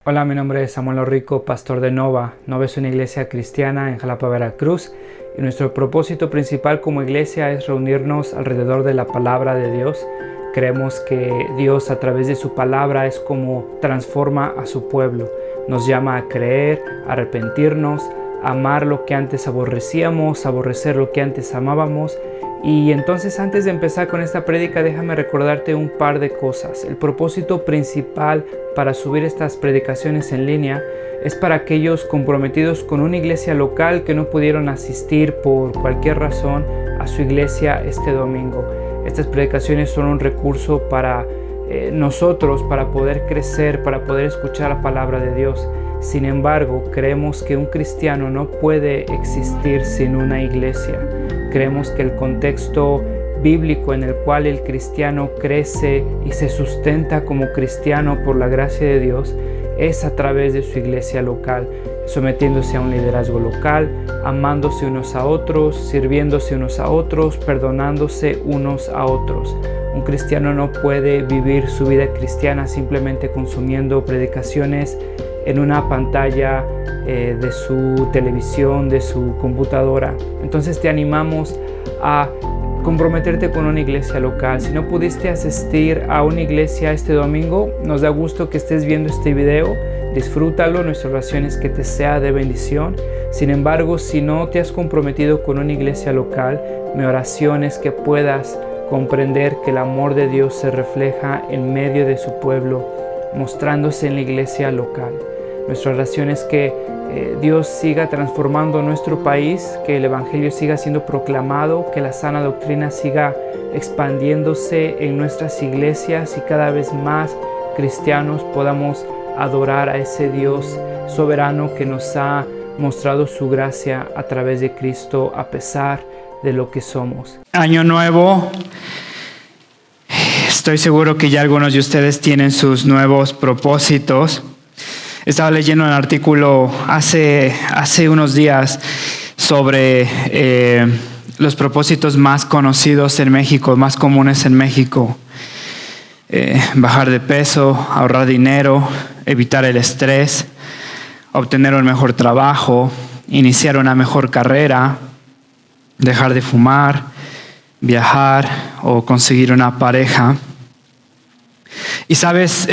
Hola, mi nombre es Samuel Orrico, pastor de Nova. Nova es una iglesia cristiana en Jalapa, Veracruz, y nuestro propósito principal como iglesia es reunirnos alrededor de la palabra de Dios. Creemos que Dios a través de su palabra es como transforma a su pueblo. Nos llama a creer, a arrepentirnos, a amar lo que antes aborrecíamos, a aborrecer lo que antes amábamos. Y entonces, antes de empezar con esta prédica, déjame recordarte un par de cosas. El propósito principal para subir estas predicaciones en línea es para aquellos comprometidos con una iglesia local que no pudieron asistir por cualquier razón a su iglesia este domingo. Estas predicaciones son un recurso para nosotros, para poder crecer, para poder escuchar la palabra de Dios. Sin embargo, creemos que un cristiano no puede existir sin una iglesia. Creemos que el contexto bíblico en el cual el cristiano crece y se sustenta como cristiano por la gracia de Dios es a través de su iglesia local, sometiéndose a un liderazgo local, amándose unos a otros, sirviéndose unos a otros, perdonándose unos a otros. Un cristiano no puede vivir su vida cristiana simplemente consumiendo predicaciones en una pantalla de su televisión, de su computadora. Entonces te animamos a comprometerte con una iglesia local. Si no pudiste asistir a una iglesia este domingo, nos da gusto que estés viendo este video. Disfrútalo, nuestra oración es que te sea de bendición. Sin embargo, si no te has comprometido con una iglesia local, mi oración es que puedas comprender que el amor de Dios se refleja en medio de su pueblo, mostrándose en la iglesia local. Nuestra oración es que Dios siga transformando nuestro país, que el Evangelio siga siendo proclamado, que la sana doctrina siga expandiéndose en nuestras iglesias y cada vez más cristianos podamos adorar a ese Dios soberano que nos ha mostrado su gracia a través de Cristo a pesar de lo que somos. Año nuevo. Estoy seguro que ya algunos de ustedes tienen sus nuevos propósitos. Estaba leyendo un artículo hace unos días sobre los propósitos más conocidos en México, más comunes en México. Bajar de peso, ahorrar dinero, evitar el estrés, obtener un mejor trabajo, iniciar una mejor carrera, dejar de fumar, viajar o conseguir una pareja. Y sabes,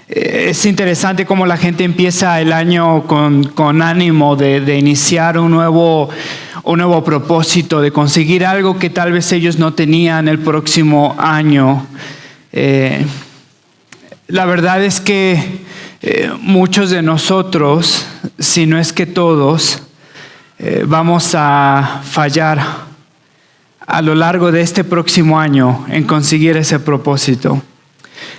es interesante cómo la gente empieza el año con ánimo de iniciar un nuevo propósito, de conseguir algo que tal vez ellos no tenían el próximo año. La verdad es que muchos de nosotros, si no es que todos, vamos a fallar a lo largo de este próximo año en conseguir ese propósito.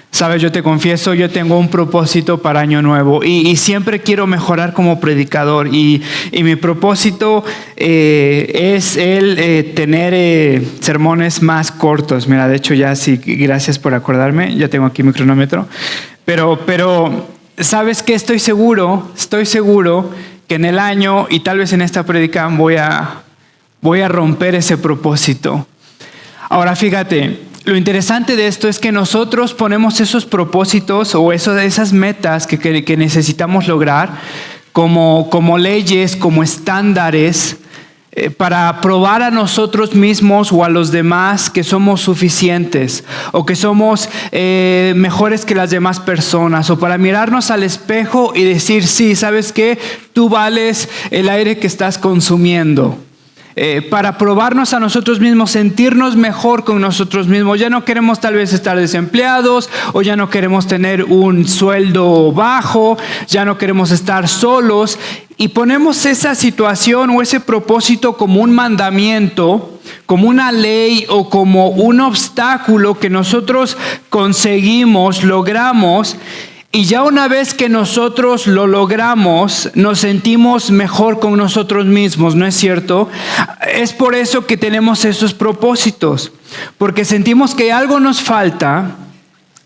Sabes, yo te confieso, yo tengo un propósito para Año Nuevo y siempre quiero mejorar como predicador y mi propósito es tener sermones más cortos. Mira, de hecho ya sí, gracias por acordarme, ya tengo aquí mi cronómetro. Pero ¿sabes qué? Estoy seguro que en el año y tal vez en esta predica voy a romper ese propósito. Ahora fíjate, lo interesante de esto es que nosotros ponemos esos propósitos o esas metas que necesitamos lograr como leyes, como estándares para probar a nosotros mismos o a los demás que somos suficientes o que somos mejores que las demás personas, o para mirarnos al espejo y decir, sí, ¿sabes qué? Tú vales el aire que estás consumiendo. Para probarnos a nosotros mismos, sentirnos mejor con nosotros mismos. Ya no queremos tal vez estar desempleados, o ya no queremos tener un sueldo bajo, ya no queremos estar solos, y ponemos esa situación o ese propósito como un mandamiento, como una ley o como un obstáculo que nosotros conseguimos, logramos. Y ya una vez que nosotros lo logramos, nos sentimos mejor con nosotros mismos, ¿no es cierto? Es por eso que tenemos esos propósitos, porque sentimos que algo nos falta,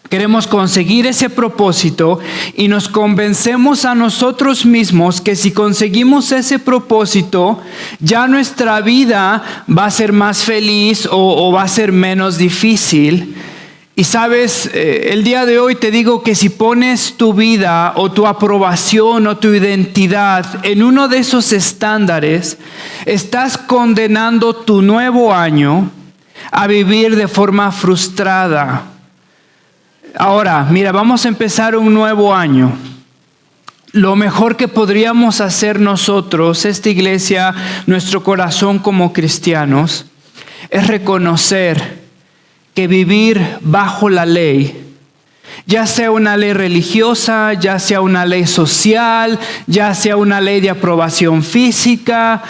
queremos conseguir ese propósito y nos convencemos a nosotros mismos que si conseguimos ese propósito, ya nuestra vida va a ser más feliz o va a ser menos difícil. Y sabes, el día de hoy te digo que si pones tu vida o tu aprobación o tu identidad en uno de esos estándares, estás condenando tu nuevo año a vivir de forma frustrada. Ahora, mira, vamos a empezar un nuevo año. Lo mejor que podríamos hacer nosotros, esta iglesia, nuestro corazón como cristianos, es reconocer que vivir bajo la ley, ya sea una ley religiosa, ya sea una ley social, ya sea una ley de aprobación física,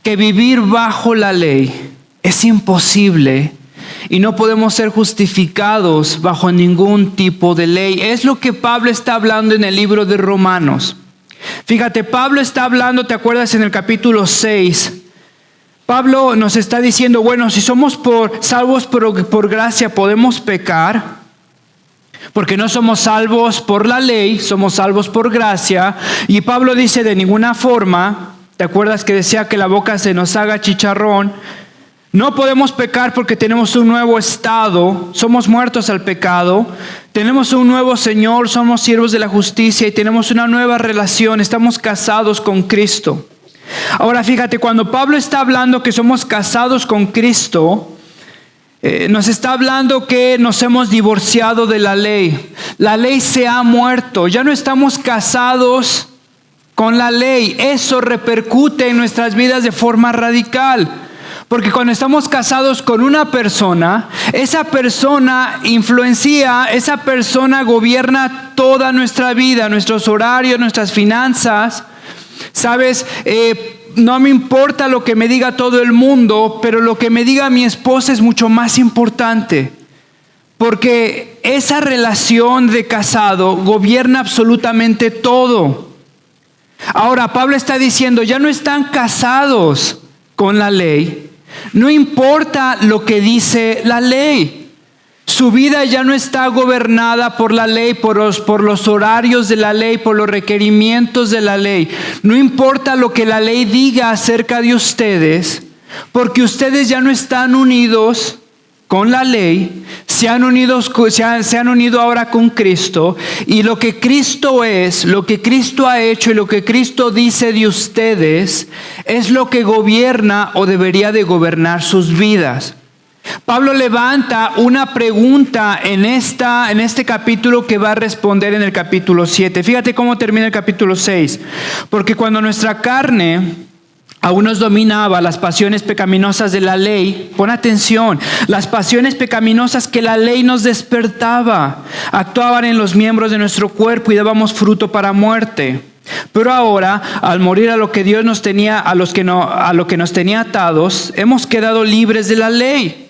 que vivir bajo la ley es imposible y no podemos ser justificados bajo ningún tipo de ley. Es lo que Pablo está hablando en el libro de Romanos. Fíjate, Pablo está hablando, ¿te acuerdas en el capítulo 6? Pablo nos está diciendo, bueno, si somos salvos por gracia, podemos pecar, porque no somos salvos por la ley, somos salvos por gracia. Y Pablo dice, de ninguna forma, ¿te acuerdas que decía que la boca se nos haga chicharrón? No podemos pecar porque tenemos un nuevo estado, somos muertos al pecado, tenemos un nuevo Señor, somos siervos de la justicia y tenemos una nueva relación, estamos casados con Cristo. Ahora fíjate, cuando Pablo está hablando que somos casados con Cristo, nos está hablando que nos hemos divorciado de la ley. La ley se ha muerto, ya no estamos casados con la ley. Eso repercute en nuestras vidas de forma radical. Porque cuando estamos casados con una persona, esa persona influencia, esa persona gobierna toda nuestra vida, nuestros horarios, nuestras finanzas. Sabes, no me importa lo que me diga todo el mundo, pero lo que me diga mi esposa es mucho más importante. Porque esa relación de casado gobierna absolutamente todo. Ahora, Pablo está diciendo, ya no están casados con la ley. No importa lo que dice la ley. Su vida ya no está gobernada por la ley, por los horarios de la ley, por los requerimientos de la ley. No importa lo que la ley diga acerca de ustedes, porque ustedes ya no están unidos con la ley, se han unido ahora con Cristo, y lo que Cristo es, lo que Cristo ha hecho y lo que Cristo dice de ustedes es lo que gobierna o debería de gobernar sus vidas. Pablo levanta una pregunta en este capítulo que va a responder en el capítulo 7. Fíjate cómo termina el capítulo 6. Porque cuando nuestra carne aún nos dominaba, las pasiones pecaminosas de la ley, pon atención, las pasiones pecaminosas que la ley nos despertaba, actuaban en los miembros de nuestro cuerpo y dábamos fruto para muerte. Pero ahora, al morir a lo que Dios nos tenía, a lo que nos tenía atados, hemos quedado libres de la ley,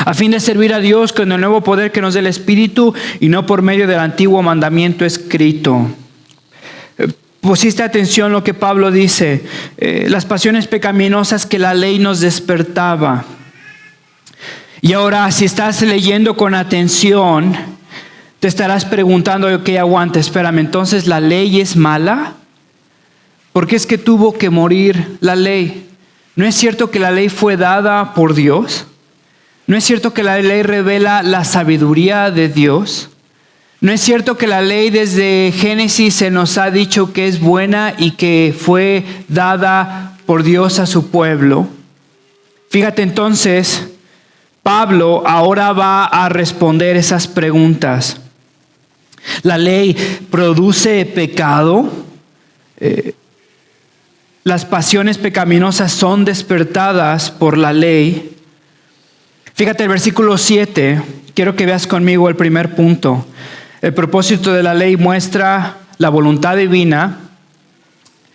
a fin de servir a Dios con el nuevo poder que nos da el Espíritu y no por medio del antiguo mandamiento escrito. Pusiste atención a lo que Pablo dice, las pasiones pecaminosas que la ley nos despertaba. Y ahora, si estás leyendo con atención, te estarás preguntando, ok, aguanta, espérame, entonces ¿la ley es mala? ¿Por qué es que tuvo que morir la ley? ¿No es cierto que la ley fue dada por Dios? ¿No es cierto que la ley revela la sabiduría de Dios? ¿No es cierto que la ley desde Génesis se nos ha dicho que es buena y que fue dada por Dios a su pueblo? Fíjate entonces, Pablo ahora va a responder esas preguntas. ¿La ley produce pecado? ¿Las pasiones pecaminosas son despertadas por la ley? Fíjate el versículo 7, quiero que veas conmigo el primer punto. El propósito de la ley muestra la voluntad divina.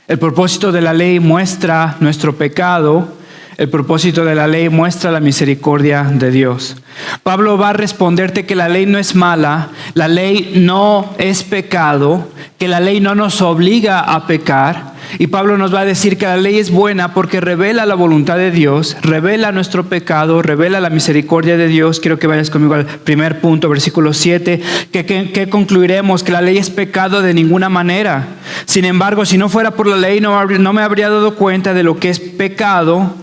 El propósito de la ley muestra nuestro pecado. El propósito de la ley muestra la misericordia de Dios. Pablo va a responderte que la ley no es mala, la ley no es pecado, que la ley no nos obliga a pecar. Y Pablo nos va a decir que la ley es buena porque revela la voluntad de Dios, revela nuestro pecado, revela la misericordia de Dios. Quiero que vayas conmigo al primer punto, versículo 7, que concluiremos que la ley es pecado de ninguna manera. Sin embargo, si no fuera por la ley, no me habría dado cuenta de lo que es pecado,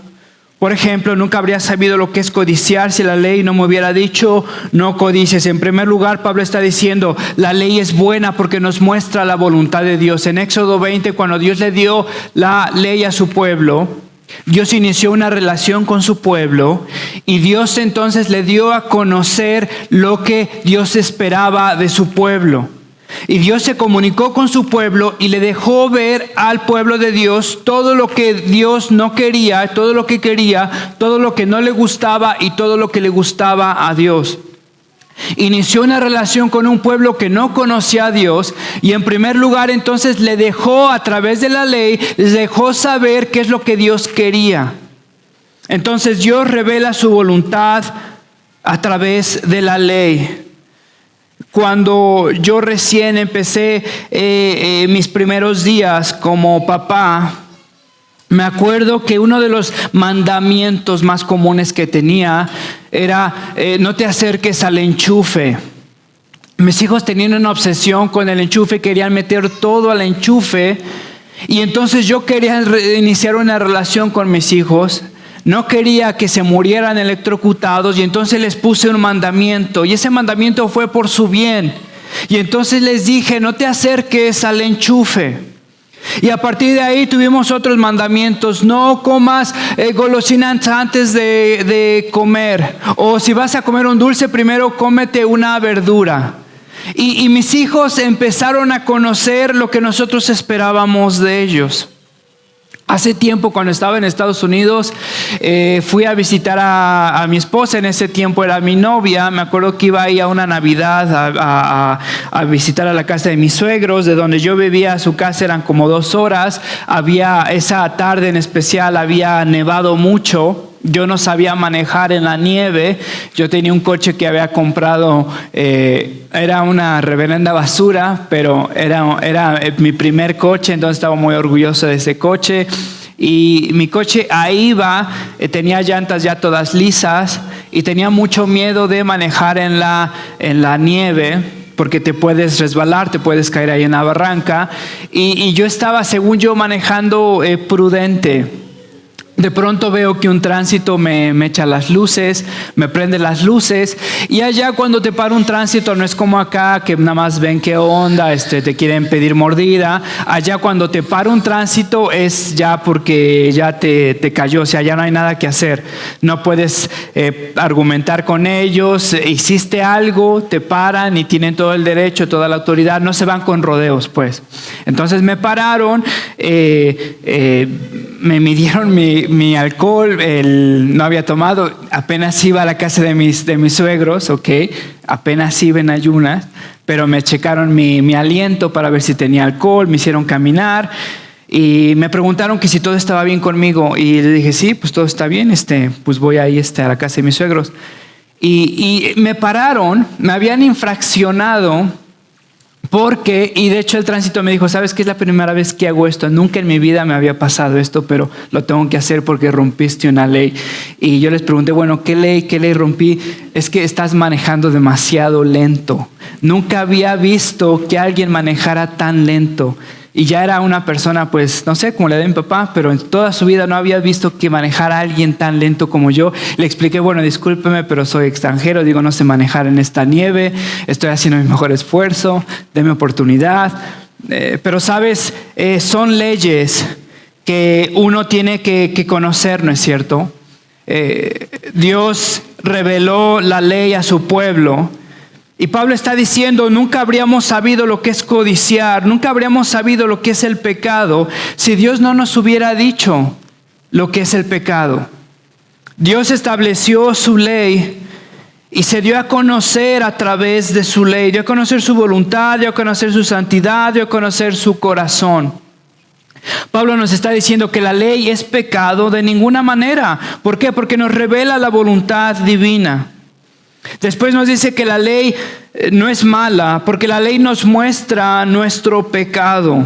Por ejemplo, nunca habría sabido lo que es codiciar si la ley no me hubiera dicho no codicies. En primer lugar, Pablo está diciendo, la ley es buena porque nos muestra la voluntad de Dios. En Éxodo 20, cuando Dios le dio la ley a su pueblo, Dios inició una relación con su pueblo y Dios entonces le dio a conocer lo que Dios esperaba de su pueblo. Y Dios se comunicó con su pueblo y le dejó ver al pueblo de Dios todo lo que Dios no quería, todo lo que quería, todo lo que no le gustaba y todo lo que le gustaba a Dios. Inició una relación con un pueblo que no conocía a Dios y en primer lugar entonces le dejó a través de la ley, les dejó saber qué es lo que Dios quería. Entonces Dios revela su voluntad a través de la ley. Cuando yo recién empecé mis primeros días como papá, me acuerdo que uno de los mandamientos más comunes que tenía era no te acerques al enchufe. Mis hijos tenían una obsesión con el enchufe, querían meter todo al enchufe y entonces yo quería iniciar una relación con mis hijos. No quería que se murieran electrocutados y entonces les puse un mandamiento y ese mandamiento fue por su bien. Y entonces les dije, no te acerques al enchufe. Y a partir de ahí tuvimos otros mandamientos, no comas golosinas antes de comer. O si vas a comer un dulce, primero cómete una verdura. Y mis hijos empezaron a conocer lo que nosotros esperábamos de ellos. Hace tiempo, cuando estaba en Estados Unidos, fui a visitar a mi esposa. En ese tiempo era mi novia. Me acuerdo que iba ahí a una Navidad a visitar a la casa de mis suegros. De donde yo vivía a su casa eran como 2 horas. Esa tarde en especial había nevado mucho. Yo no sabía manejar en la nieve. Yo tenía un coche que había comprado, era una reverenda basura, pero era mi primer coche, entonces estaba muy orgulloso de ese coche. Y mi coche ahí iba, tenía llantas ya todas lisas y tenía mucho miedo de manejar en la nieve, porque te puedes resbalar, te puedes caer ahí en la barranca. Y yo estaba, según yo, manejando prudente. De pronto veo que un tránsito me echa las luces, me prende las luces y allá cuando te para un tránsito no es como acá que nada más ven qué onda, te quieren pedir mordida. Allá cuando te para un tránsito es ya porque ya te cayó, o sea, ya no hay nada que hacer. No puedes argumentar con ellos, hiciste algo, te paran y tienen todo el derecho, toda la autoridad, no se van con rodeos pues. Entonces me pararon, me midieron mi alcohol, no había tomado, apenas iba a la casa de mis suegros, apenas iba en ayunas, pero me checaron mi aliento para ver si tenía alcohol, me hicieron caminar y me preguntaron que si todo estaba bien conmigo y le dije, sí, pues todo está bien, pues voy ahí a la casa de mis suegros. Y me pararon, me habían infraccionado. Y de hecho el tránsito me dijo, ¿sabes qué? Es la primera vez que hago esto. Nunca en mi vida me había pasado esto, pero lo tengo que hacer porque rompiste una ley. Y yo les pregunté, bueno, ¿qué ley rompí? Es que estás manejando demasiado lento. Nunca había visto que alguien manejara tan lento. Y ya era una persona, pues, no sé, como la de mi papá, pero en toda su vida no había visto que manejara a alguien tan lento como yo. Le expliqué, bueno, discúlpeme, pero soy extranjero, no sé manejar en esta nieve, estoy haciendo mi mejor esfuerzo, déme oportunidad. Pero, ¿sabes? Son leyes que uno tiene que conocer, ¿no es cierto? Dios reveló la ley a su pueblo. Y Pablo está diciendo, nunca habríamos sabido lo que es codiciar, nunca habríamos sabido lo que es el pecado si Dios no nos hubiera dicho lo que es el pecado. Dios estableció su ley y se dio a conocer a través de su ley, dio a conocer su voluntad, dio a conocer su santidad, dio a conocer su corazón. Pablo nos está diciendo que la ley es pecado de ninguna manera. ¿Por qué? Porque nos revela la voluntad divina. Después nos dice que la ley no es mala, porque la ley nos muestra nuestro pecado.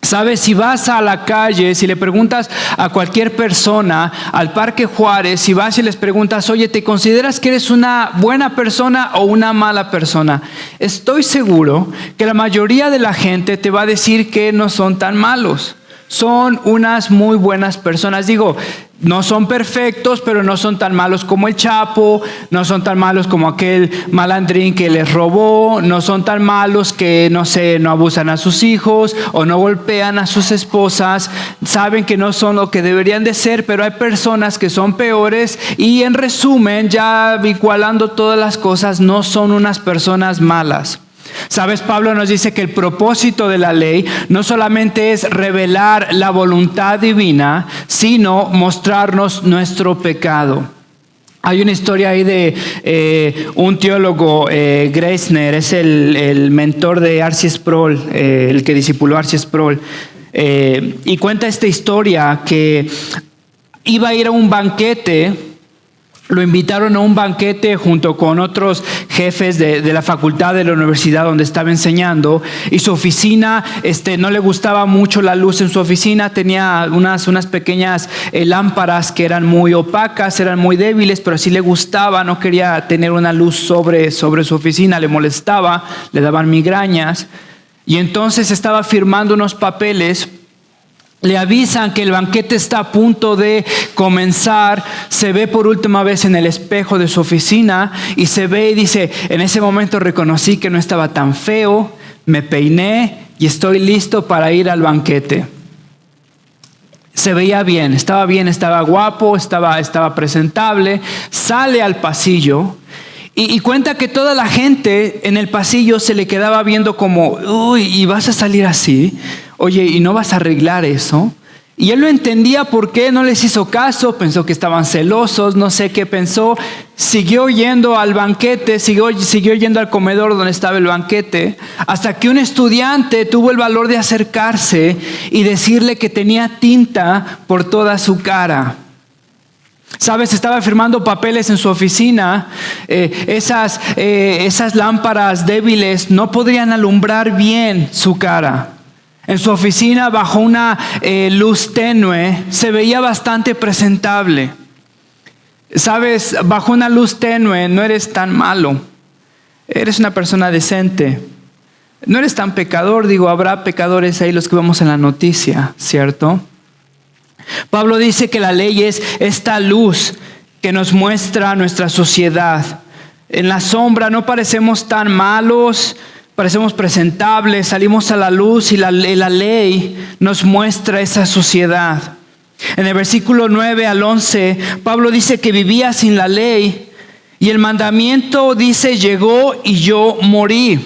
¿Sabes? Si vas a la calle, si le preguntas a cualquier persona, al Parque Juárez, si vas y les preguntas, oye, ¿te consideras que eres una buena persona o una mala persona? Estoy seguro que la mayoría de la gente te va a decir que no son tan malos. son unas muy buenas personas. Digo, no son perfectos, pero no son tan malos como el Chapo, no son tan malos como aquel malandrín que les robó, no son tan malos que, no abusan a sus hijos o no golpean a sus esposas. Saben que no son lo que deberían de ser, pero hay personas que son peores y, en resumen, ya igualando todas las cosas, no son unas personas malas. ¿Sabes? Pablo nos dice que el propósito de la ley no solamente es revelar la voluntad divina, sino mostrarnos nuestro pecado. Hay una historia ahí de un teólogo, Greisner, es el mentor de R.C. Sproul, el que discipuló a R.C. Sproul, y cuenta esta historia que iba a ir a un banquete. Lo invitaron a un banquete junto con otros jefes de la facultad de la universidad donde estaba enseñando, y su oficina, no le gustaba mucho la luz en su oficina. Tenía unas pequeñas lámparas que eran muy opacas, eran muy débiles, pero sí le gustaba, no quería tener una luz sobre su oficina, le molestaba, le daban migrañas. Y entonces estaba firmando unos papeles. Le avisan que el banquete está a punto de comenzar. Se ve por última vez en el espejo de su oficina y se ve y dice: en ese momento reconocí que no estaba tan feo, me peiné y estoy listo para ir al banquete. Se veía bien, estaba guapo, estaba presentable. Sale al pasillo y cuenta que toda la gente en el pasillo se le quedaba viendo como: uy, ¿y vas a salir así? Oye, ¿y no vas a arreglar eso? Y él lo entendía por qué, no les hizo caso, pensó que estaban celosos, no sé qué pensó. Siguió yendo al banquete, siguió yendo al comedor donde estaba el banquete, hasta que un estudiante tuvo el valor de acercarse y decirle que tenía tinta por toda su cara. ¿Sabes? Estaba firmando papeles en su oficina. Esas lámparas débiles no podrían alumbrar bien su cara. En su oficina, bajo una luz tenue, se veía bastante presentable. ¿Sabes? Bajo una luz tenue no eres tan malo. Eres una persona decente. No eres tan pecador. Digo, habrá pecadores ahí, los que vemos en la noticia, ¿cierto? Pablo dice que la ley es esta luz que nos muestra nuestra sociedad. En la sombra no parecemos tan malos, parecemos presentables, salimos a la luz y la ley nos muestra esa sociedad. En el versículo 9 al 11, Pablo dice que vivía sin la ley y el mandamiento dice: llegó y yo morí.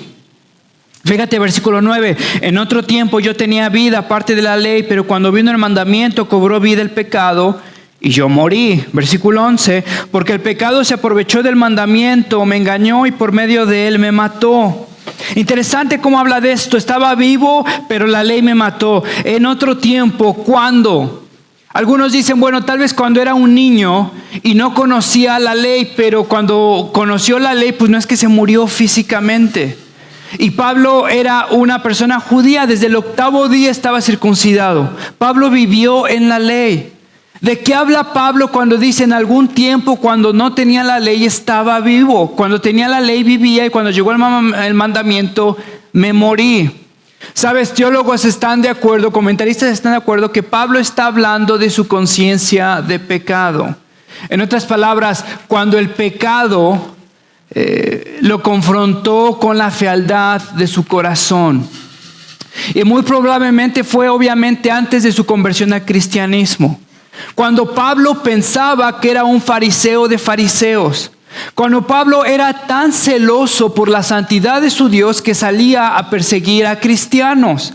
Fíjate, versículo 9: en otro tiempo yo tenía vida aparte de la ley, pero cuando vino el mandamiento cobró vida el pecado y yo morí. Versículo 11: porque el pecado se aprovechó del mandamiento, me engañó y por medio de él me mató. Interesante cómo habla de esto. Estaba vivo, pero la ley me mató. En otro tiempo, ¿cuándo? Algunos dicen, bueno, tal vez cuando era un niño y no conocía la ley, pero cuando conoció la ley, pues no es que se murió físicamente. Y Pablo era una persona judía, desde el 8º día estaba circuncidado. Pablo vivió en la ley. ¿De qué habla Pablo cuando dice en algún tiempo cuando no tenía la ley estaba vivo? Cuando tenía la ley vivía y cuando llegó el mandamiento me morí. ¿Sabes? Teólogos están de acuerdo, comentaristas están de acuerdo que Pablo está hablando de su conciencia de pecado. En otras palabras, cuando el pecado lo confrontó con la fealdad de su corazón. Y muy probablemente fue obviamente antes de su conversión al cristianismo. Cuando Pablo pensaba que era un fariseo de fariseos. Cuando Pablo era tan celoso por la santidad de su Dios que salía a perseguir a cristianos.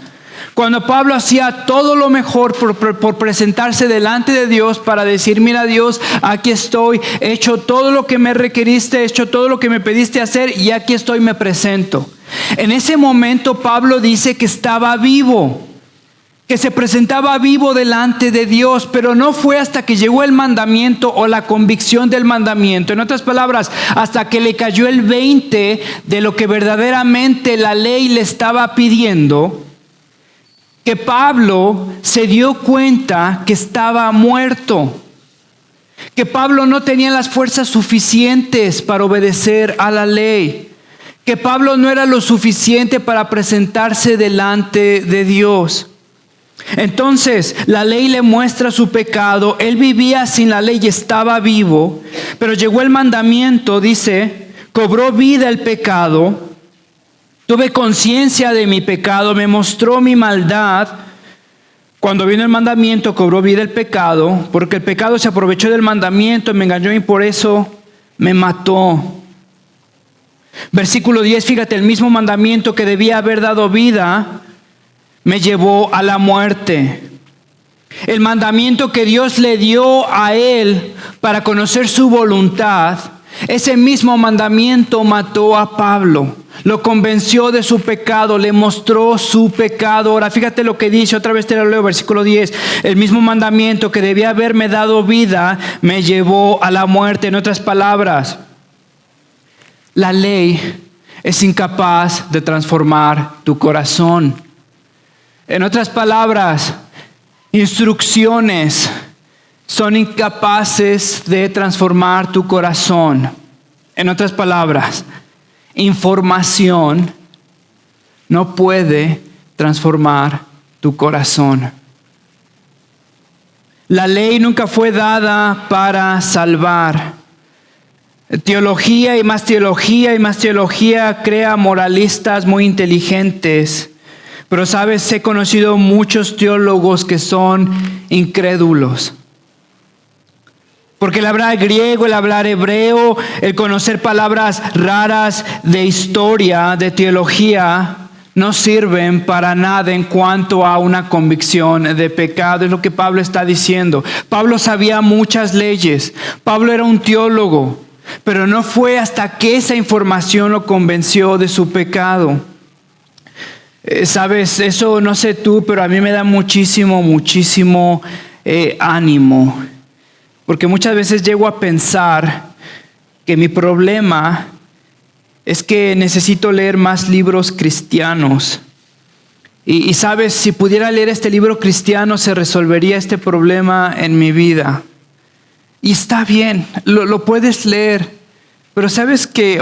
Cuando Pablo hacía todo lo mejor por presentarse delante de Dios para decir: mira Dios, aquí estoy, he hecho todo lo que me requeriste, he hecho todo lo que me pediste hacer y aquí estoy, me presento. En ese momento Pablo dice que estaba vivo, que se presentaba vivo delante de Dios, pero no fue hasta que llegó el mandamiento o la convicción del mandamiento. En otras palabras, hasta que le cayó el 20 de lo que verdaderamente la ley le estaba pidiendo, que Pablo se dio cuenta que estaba muerto, que Pablo no tenía las fuerzas suficientes para obedecer a la ley, que Pablo no era lo suficiente para presentarse delante de Dios. Entonces la ley le muestra su pecado. Él vivía sin la ley y estaba vivo, pero llegó el mandamiento, dice, cobró vida el pecado. Tuve conciencia de mi pecado, me mostró mi maldad. Cuando vino el mandamiento, cobró vida el pecado, porque el pecado se aprovechó del mandamiento, me engañó y por eso me mató. Versículo 10, fíjate, el mismo mandamiento que debía haber dado vida, me llevó a la muerte. El mandamiento que Dios le dio a él para conocer su voluntad, ese mismo mandamiento mató a Pablo. Lo convenció de su pecado, le mostró su pecado. Ahora fíjate lo que dice, otra vez te lo leo, versículo 10. El mismo mandamiento que debía haberme dado vida, me llevó a la muerte. En otras palabras, la ley es incapaz de transformar tu corazón. En otras palabras, instrucciones son incapaces de transformar tu corazón. En otras palabras, información no puede transformar tu corazón. La ley nunca fue dada para salvar. Teología y más teología y más teología crea moralistas muy inteligentes. Pero sabes, he conocido muchos teólogos que son incrédulos. Porque el hablar griego, el hablar hebreo, el conocer palabras raras de historia, de teología, no sirven para nada en cuanto a una convicción de pecado. Es lo que Pablo está diciendo. Pablo sabía muchas leyes. Pablo era un teólogo, pero no fue hasta que esa información lo convenció de su pecado. Sabes, eso no sé tú, pero a mí me da muchísimo ánimo. Porque muchas veces llego a pensar que mi problema es que necesito leer más libros cristianos. Y sabes, si pudiera leer este libro cristiano, se resolvería este problema en mi vida. Y está bien, lo puedes leer. Pero sabes que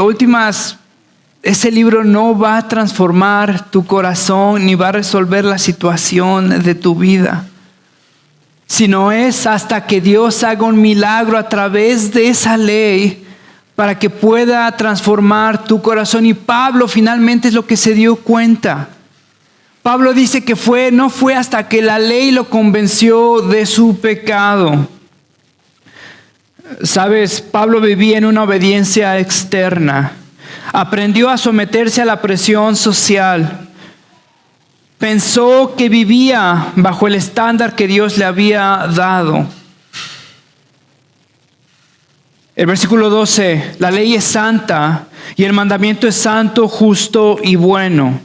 ese libro no va a transformar tu corazón ni va a resolver la situación de tu vida. Sino es hasta que Dios haga un milagro a través de esa ley para que pueda transformar tu corazón. Y Pablo finalmente es lo que se dio cuenta. Pablo dice que no fue hasta que la ley lo convenció de su pecado. Sabes, Pablo vivía en una obediencia externa. Aprendió a someterse a la presión social. Pensó que vivía bajo el estándar que Dios le había dado. El versículo 12, la ley es santa y el mandamiento es santo, justo y bueno.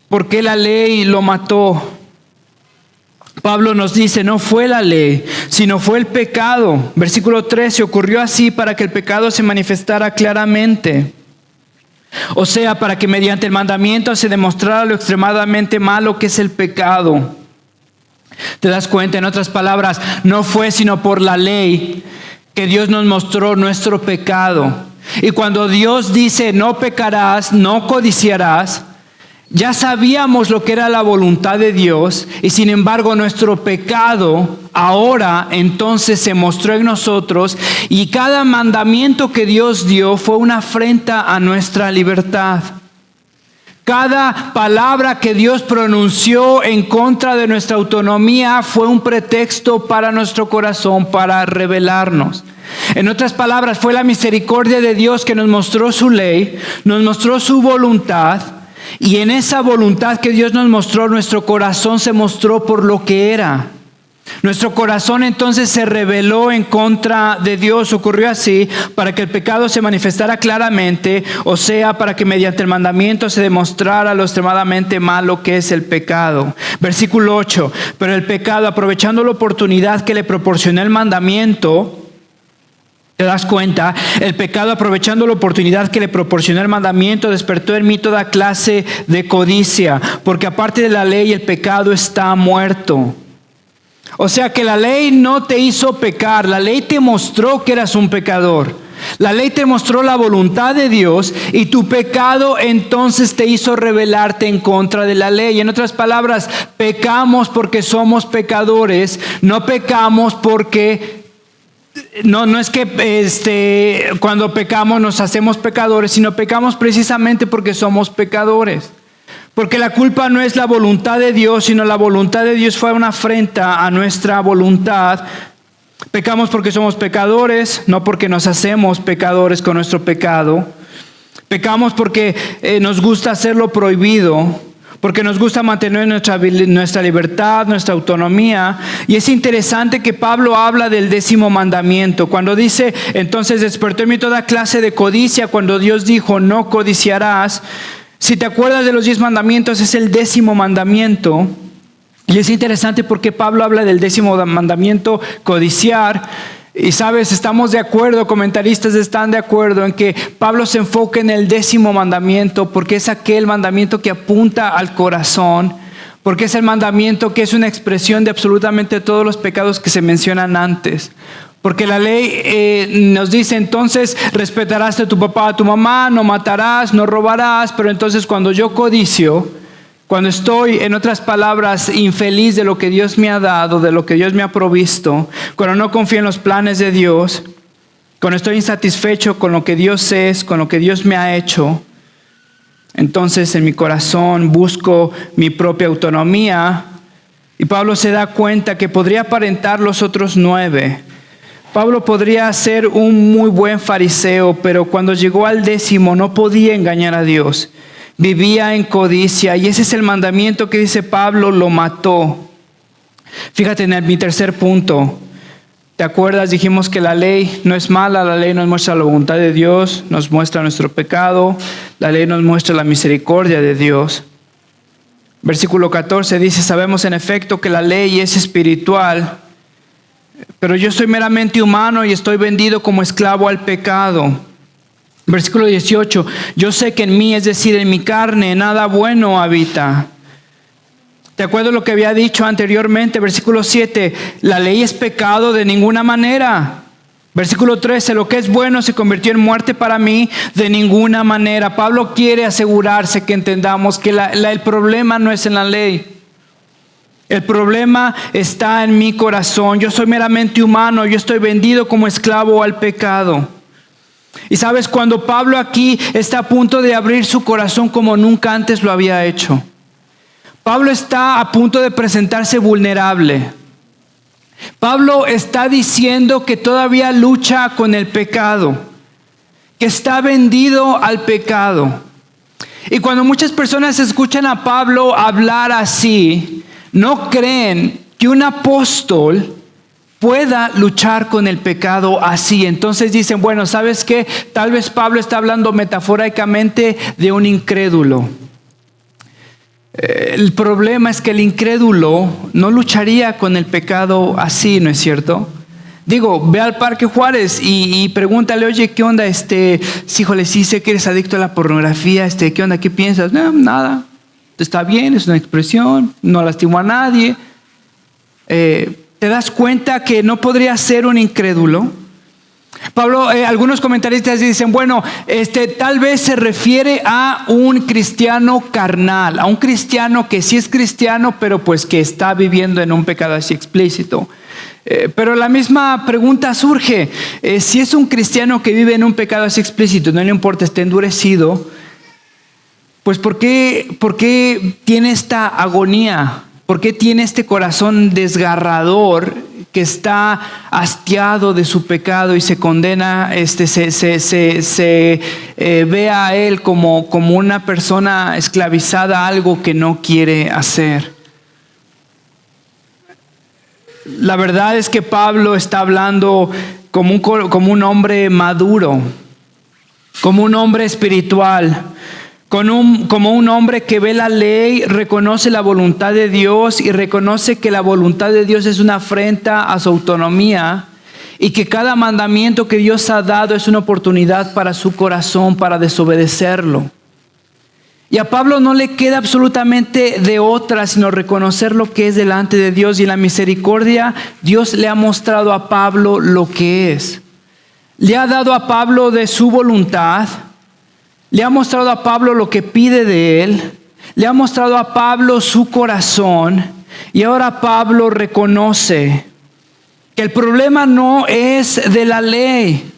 ¿Por qué la ley lo mató? Pablo nos dice, no fue la ley, sino fue el pecado. Versículo 13, ocurrió así para que el pecado se manifestara claramente. O sea, para que mediante el mandamiento se demostrara lo extremadamente malo que es el pecado. ¿Te das cuenta? En otras palabras, no fue sino por la ley que Dios nos mostró nuestro pecado. Y cuando Dios dice, no pecarás, no codiciarás, ya sabíamos lo que era la voluntad de Dios y sin embargo nuestro pecado ahora entonces se mostró en nosotros y cada mandamiento que Dios dio fue una afrenta a nuestra libertad. Cada palabra que Dios pronunció en contra de nuestra autonomía fue un pretexto para nuestro corazón para rebelarnos. En otras palabras, fue la misericordia de Dios que nos mostró su ley, nos mostró su voluntad. Y en esa voluntad que Dios nos mostró, nuestro corazón se mostró por lo que era. Nuestro corazón entonces se rebeló en contra de Dios. Ocurrió así para que el pecado se manifestara claramente, o sea, para que mediante el mandamiento se demostrara lo extremadamente malo que es el pecado. Versículo 8, pero el pecado, aprovechando la oportunidad que le proporcionó el mandamiento, ¿te das cuenta? El pecado, aprovechando la oportunidad que le proporcionó el mandamiento, despertó en mí toda clase de codicia, porque aparte de la ley, el pecado está muerto. O sea que la ley no te hizo pecar, la ley te mostró que eras un pecador. La ley te mostró la voluntad de Dios y tu pecado entonces te hizo rebelarte en contra de la ley. En otras palabras, pecamos porque somos pecadores, no pecamos porque... No es que cuando pecamos nos hacemos pecadores, sino pecamos precisamente porque somos pecadores. Porque la culpa no es la voluntad de Dios, sino la voluntad de Dios fue una afrenta a nuestra voluntad. Pecamos porque somos pecadores, no porque nos hacemos pecadores con nuestro pecado. Pecamos porque nos gusta hacer lo prohibido, porque nos gusta mantener nuestra libertad, nuestra autonomía. Y es interesante que Pablo habla del 10º mandamiento. Cuando dice, entonces despertó en mí toda clase de codicia, cuando Dios dijo, no codiciarás. Si te acuerdas de los 10 mandamientos, es el 10º mandamiento. Y es interesante porque Pablo habla del 10º mandamiento, codiciar. Y sabes, estamos de acuerdo, comentaristas están de acuerdo en que Pablo se enfoca en el 10º mandamiento porque es aquel mandamiento que apunta al corazón, porque es el mandamiento que es una expresión de absolutamente todos los pecados que se mencionan antes. Porque la ley nos dice entonces respetarás a tu papá, a tu mamá, no matarás, no robarás, pero entonces cuando yo codicio, cuando estoy, en otras palabras, infeliz de lo que Dios me ha dado, de lo que Dios me ha provisto, cuando no confío en los planes de Dios, cuando estoy insatisfecho con lo que Dios es, con lo que Dios me ha hecho, entonces en mi corazón busco mi propia autonomía. Y Pablo se da cuenta que podría aparentar los otros 9. Pablo podría ser un muy buen fariseo, pero cuando llegó al 10º no podía engañar a Dios. Vivía en codicia y ese es el mandamiento que dice Pablo, lo mató. Fíjate en mi tercer punto. ¿Te acuerdas? Dijimos que la ley no es mala, la ley nos muestra la voluntad de Dios, nos muestra nuestro pecado, la ley nos muestra la misericordia de Dios. Versículo 14 dice, sabemos en efecto que la ley es espiritual, pero yo soy meramente humano y estoy vendido como esclavo al pecado. Versículo 18, yo sé que en mí, es decir, en mi carne, nada bueno habita. ¿Te acuerdas lo que había dicho anteriormente? Versículo 7, la ley es pecado de ninguna manera. Versículo 13, lo que es bueno se convirtió en muerte para mí de ninguna manera. Pablo quiere asegurarse que entendamos que el problema no es en la ley. El problema está en mi corazón. Yo soy meramente humano, yo estoy vendido como esclavo al pecado. Y sabes, cuando Pablo aquí está a punto de abrir su corazón como nunca antes lo había hecho. Pablo está a punto de presentarse vulnerable. Pablo está diciendo que todavía lucha con el pecado, que está vendido al pecado. Y cuando muchas personas escuchan a Pablo hablar así, no creen que un apóstol pueda luchar con el pecado así. Entonces dicen, bueno, ¿sabes qué? Tal vez Pablo está hablando metafóricamente de un incrédulo. El problema es que el incrédulo no lucharía con el pecado así, ¿no es cierto? Digo, ve al Parque Juárez y pregúntale, oye, ¿qué onda? Híjole, sí sé que eres adicto a la pornografía, ¿qué onda? ¿Qué piensas? No, nada. Está bien, es una expresión, no lastimo a nadie. ¿Te das cuenta que no podría ser un incrédulo? Pablo, algunos comentaristas dicen, bueno, tal vez se refiere a un cristiano carnal, a un cristiano que sí es cristiano, pero pues que está viviendo en un pecado así explícito. Pero la misma pregunta surge, si es un cristiano que vive en un pecado así explícito, no le importa, está endurecido, pues ¿por qué tiene esta agonía? ¿Por qué tiene este corazón desgarrador que está hastiado de su pecado y se condena, se ve a él como una persona esclavizada a algo que no quiere hacer? La verdad es que Pablo está hablando como un hombre maduro, como un hombre espiritual, como un hombre que ve la ley, reconoce la voluntad de Dios y reconoce que la voluntad de Dios es una afrenta a su autonomía y que cada mandamiento que Dios ha dado es una oportunidad para su corazón para desobedecerlo. Y a Pablo no le queda absolutamente de otra sino reconocer lo que es delante de Dios, y en la misericordia Dios le ha mostrado a Pablo lo que es. le ha dado a Pablo de su voluntad, le ha mostrado a Pablo lo que pide de él, le ha mostrado a Pablo su corazón, y ahora Pablo reconoce que el problema no es de la ley,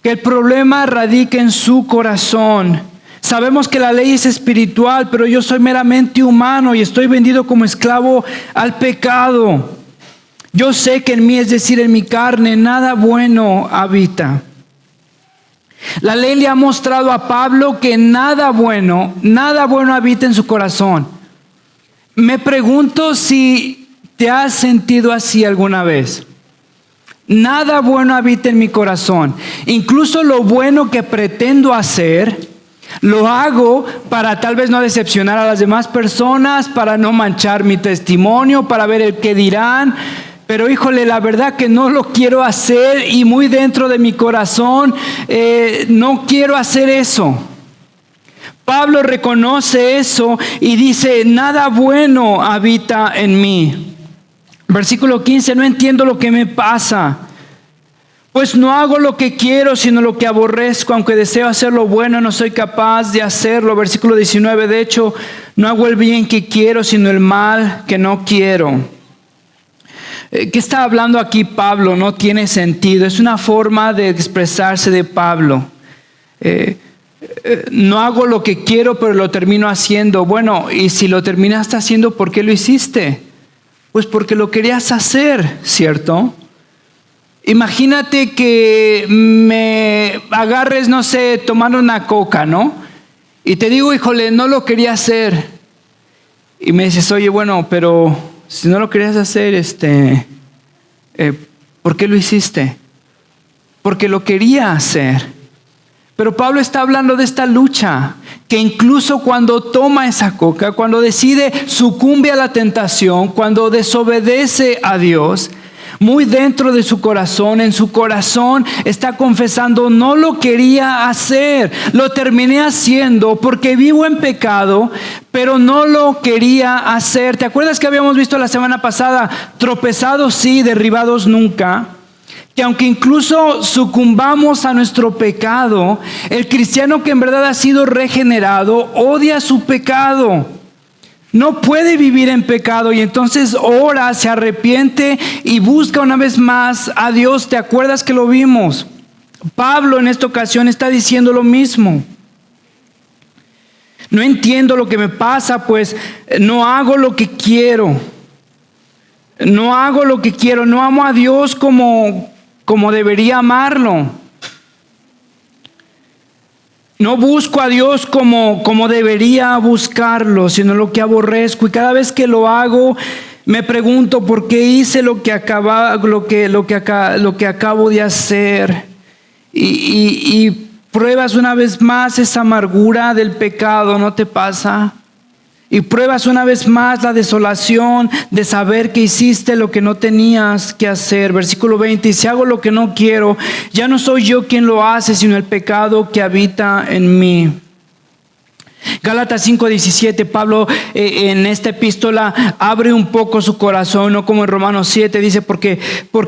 que el problema radica en su corazón. Sabemos que la ley es espiritual, pero yo soy meramente humano y estoy vendido como esclavo al pecado. Yo sé que en mí, es decir, en mi carne, nada bueno habita. La ley le ha mostrado a Pablo que nada bueno habita en su corazón. Me pregunto si te has sentido así alguna vez. Nada bueno habita en mi corazón. Incluso lo bueno que pretendo hacer, lo hago para tal vez no decepcionar a las demás personas, para no manchar mi testimonio, para ver el qué dirán. Pero híjole, la verdad que no lo quiero hacer y muy dentro de mi corazón no quiero hacer eso. Pablo reconoce eso y dice, nada bueno habita en mí. Versículo 15, no entiendo lo que me pasa, pues no hago lo que quiero, sino lo que aborrezco. Aunque deseo hacer lo bueno, no soy capaz de hacerlo. Versículo 19, de hecho, no hago el bien que quiero, sino el mal que no quiero. ¿Qué está hablando aquí Pablo? No tiene sentido. Es una forma de expresarse de Pablo. No hago lo que quiero, pero lo termino haciendo. Bueno, y si lo terminaste haciendo, ¿por qué lo hiciste? Pues porque lo querías hacer, ¿cierto? Imagínate que me agarres, no sé, tomando una coca, ¿no? Y te digo, híjole, no lo quería hacer. Y me dices, oye, bueno, pero si no lo querías hacer, ¿por qué lo hiciste? Porque lo quería hacer. Pero Pablo está hablando de esta lucha, que incluso cuando toma esa coca, cuando decide sucumbe a la tentación, cuando desobedece a Dios, muy dentro de su corazón, en su corazón está confesando, no lo quería hacer, lo terminé haciendo porque vivo en pecado, pero no lo quería hacer. ¿Te acuerdas que habíamos visto la semana pasada? Tropezados sí, derribados nunca. Que aunque incluso sucumbamos a nuestro pecado, el cristiano que en verdad ha sido regenerado odia su pecado. No puede vivir en pecado y entonces ora, se arrepiente y busca una vez más a Dios. ¿Te acuerdas que lo vimos? Pablo en esta ocasión está diciendo lo mismo. No entiendo lo que me pasa, pues no hago lo que quiero. No hago lo que quiero, no amo a Dios como debería amarlo. No busco a Dios como debería buscarlo, sino lo que aborrezco. Y cada vez que lo hago, me pregunto por qué hice lo que acabo de hacer. Y pruebas una vez más esa amargura del pecado, ¿no te pasa? Y pruebas una vez más la desolación de saber que hiciste lo que no tenías que hacer. Versículo 20, y si hago lo que no quiero, ya no soy yo quien lo hace, sino el pecado que habita en mí. Gálatas 5:17, Pablo en esta epístola abre un poco su corazón, no como en Romanos 7, dice porque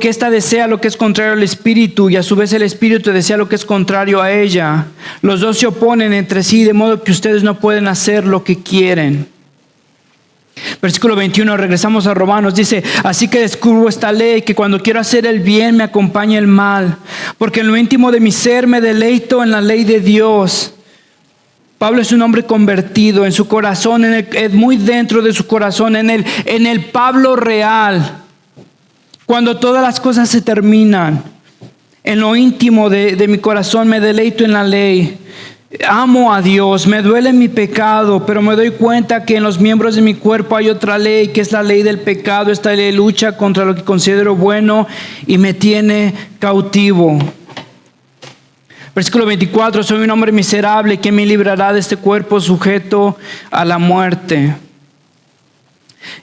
ésta desea lo que es contrario al Espíritu y a su vez el Espíritu desea lo que es contrario a ella. Los dos se oponen entre sí, de modo que ustedes no pueden hacer lo que quieren. Versículo 21, regresamos a Romanos, dice, así que descubro esta ley, que cuando quiero hacer el bien me acompaña el mal, porque en lo íntimo de mi ser me deleito en la ley de Dios. Pablo es un hombre convertido en su corazón, muy dentro de su corazón, en el Pablo real. Cuando todas las cosas se terminan, en lo íntimo de mi corazón me deleito en la ley. Amo a Dios, me duele mi pecado, pero me doy cuenta que en los miembros de mi cuerpo hay otra ley, que es la ley del pecado. Esta ley lucha contra lo que considero bueno y me tiene cautivo. Versículo 24, soy un hombre miserable, ¿quién me librará de este cuerpo sujeto a la muerte?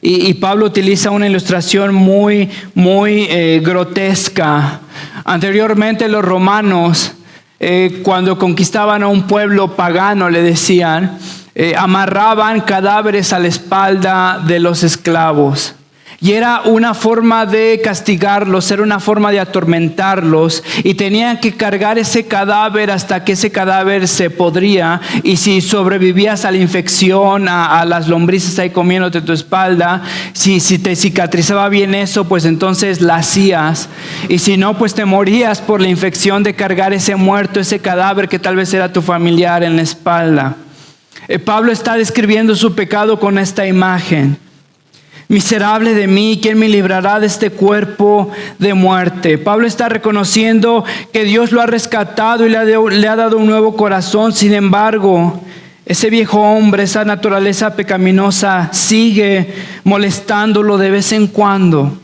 Y Pablo utiliza una ilustración muy grotesca. Anteriormente los romanos, cuando conquistaban a un pueblo pagano, le decían, amarraban cadáveres a la espalda de los esclavos. Y era una forma de castigarlos, era una forma de atormentarlos. Y tenían que cargar ese cadáver hasta que ese cadáver se podría. Y si sobrevivías a la infección, a las lombrices ahí comiéndote tu espalda, si te cicatrizaba bien eso, pues entonces la hacías. Y si no, pues te morías por la infección de cargar ese muerto, ese cadáver que tal vez era tu familiar en la espalda. Pablo está describiendo su pecado con esta imagen. Miserable de mí, ¿quién me librará de este cuerpo de muerte? Pablo está reconociendo que Dios lo ha rescatado y le ha dado un nuevo corazón. Sin embargo, ese viejo hombre, esa naturaleza pecaminosa sigue molestándolo de vez en cuando.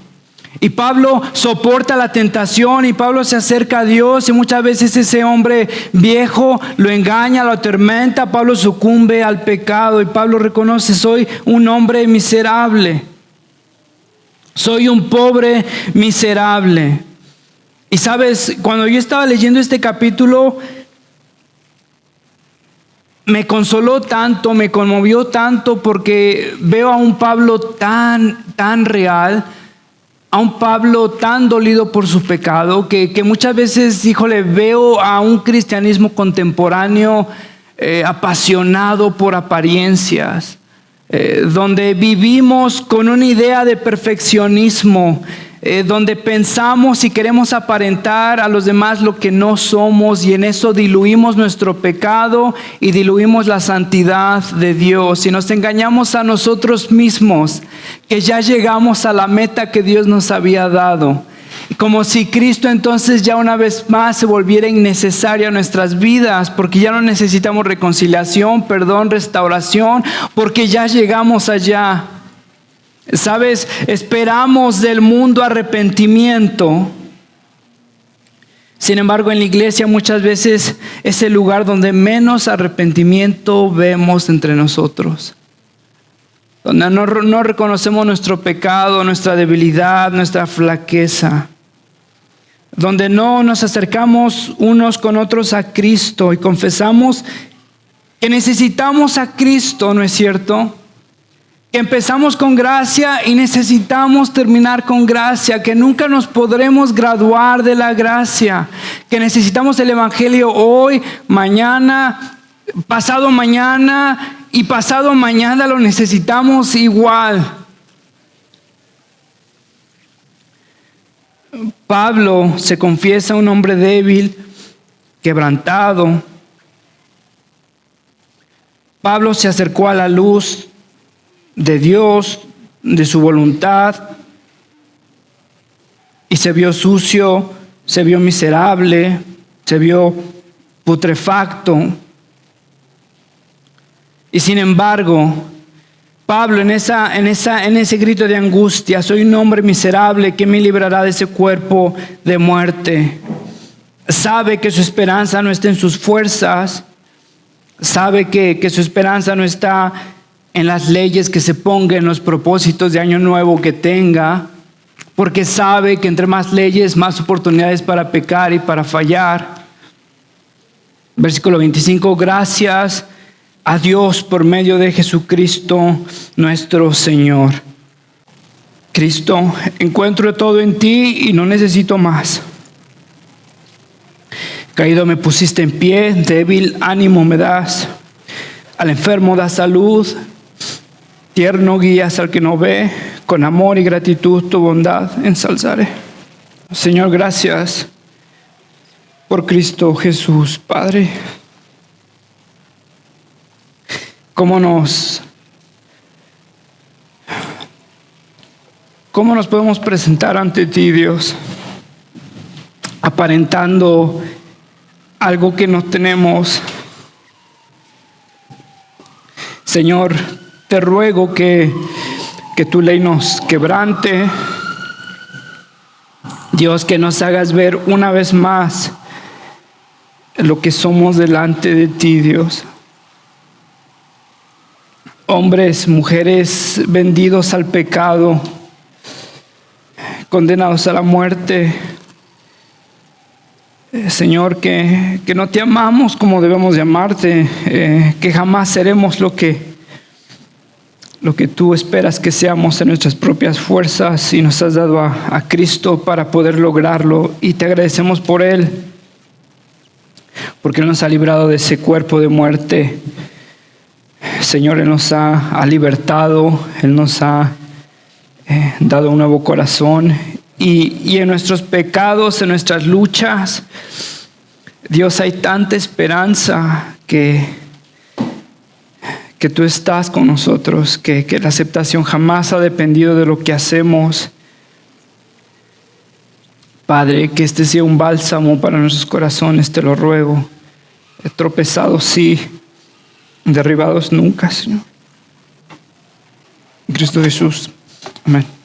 Y Pablo soporta la tentación y Pablo se acerca a Dios, y muchas veces ese hombre viejo lo engaña, lo atormenta. Pablo sucumbe al pecado y Pablo reconoce: soy un hombre miserable, soy un pobre miserable. Y sabes, cuando yo estaba leyendo este capítulo, me consoló tanto, me conmovió tanto, porque veo a un Pablo tan real, a un Pablo tan dolido por su pecado, que muchas veces, híjole, veo a un cristianismo contemporáneo apasionado por apariencias, donde vivimos con una idea de perfeccionismo, donde pensamos y queremos aparentar a los demás lo que no somos, y en eso diluimos nuestro pecado y diluimos la santidad de Dios, y nos engañamos a nosotros mismos que ya llegamos a la meta que Dios nos había dado, como si Cristo entonces ya una vez más se volviera innecesario en nuestras vidas, porque ya no necesitamos reconciliación, perdón, restauración, porque ya llegamos allá. Sabes, esperamos del mundo arrepentimiento. Sin embargo, en la iglesia muchas veces es el lugar donde menos arrepentimiento vemos entre nosotros, donde no reconocemos nuestro pecado, nuestra debilidad, nuestra flaqueza, donde no nos acercamos unos con otros a Cristo y confesamos que necesitamos a Cristo, ¿no es cierto? Que empezamos con gracia y necesitamos terminar con gracia, que nunca nos podremos graduar de la gracia, que necesitamos el evangelio hoy, mañana, pasado mañana y pasado mañana lo necesitamos igual. Pablo se confiesa un hombre débil, quebrantado. Pablo se acercó a la luz de Dios, de su voluntad, y se vio sucio, se vio miserable, se vio putrefacto. Y sin embargo, Pablo en ese grito de angustia: soy un hombre miserable, ¿quién me librará de ese cuerpo de muerte? Sabe que su esperanza no está en sus fuerzas, sabe que su esperanza no está en las leyes que se ponga, en los propósitos de año nuevo que tenga, porque sabe que entre más leyes, más oportunidades para pecar y para fallar. Versículo 25: gracias a Dios por medio de Jesucristo nuestro Señor. Cristo, encuentro todo en ti y no necesito más. Caído me pusiste en pie, débil ánimo me das, al enfermo das salud, tierno guías al que no ve, con amor y gratitud tu bondad ensalzaré. Señor, gracias por Cristo Jesús, Padre. ¿Cómo nos podemos presentar ante ti, Dios, aparentando algo que no tenemos? Señor, te ruego que tu ley nos quebrante. Dios, que nos hagas ver una vez más lo que somos delante de ti, Dios. Hombres, mujeres vendidos al pecado, condenados a la muerte. Señor, que no te amamos como debemos de amarte, que jamás seremos lo que lo que tú esperas que seamos en nuestras propias fuerzas y nos has dado a Cristo para poder lograrlo. Y te agradecemos por Él, porque Él nos ha librado de ese cuerpo de muerte. Señor, Él nos ha libertado, Él nos ha dado un nuevo corazón. Y en nuestros pecados, en nuestras luchas, Dios, hay tanta esperanza que tú estás con nosotros, que la aceptación jamás ha dependido de lo que hacemos. Padre, que este sea un bálsamo para nuestros corazones, te lo ruego. He tropezado, sí, derribados nunca, Señor. En Cristo Jesús. Amén.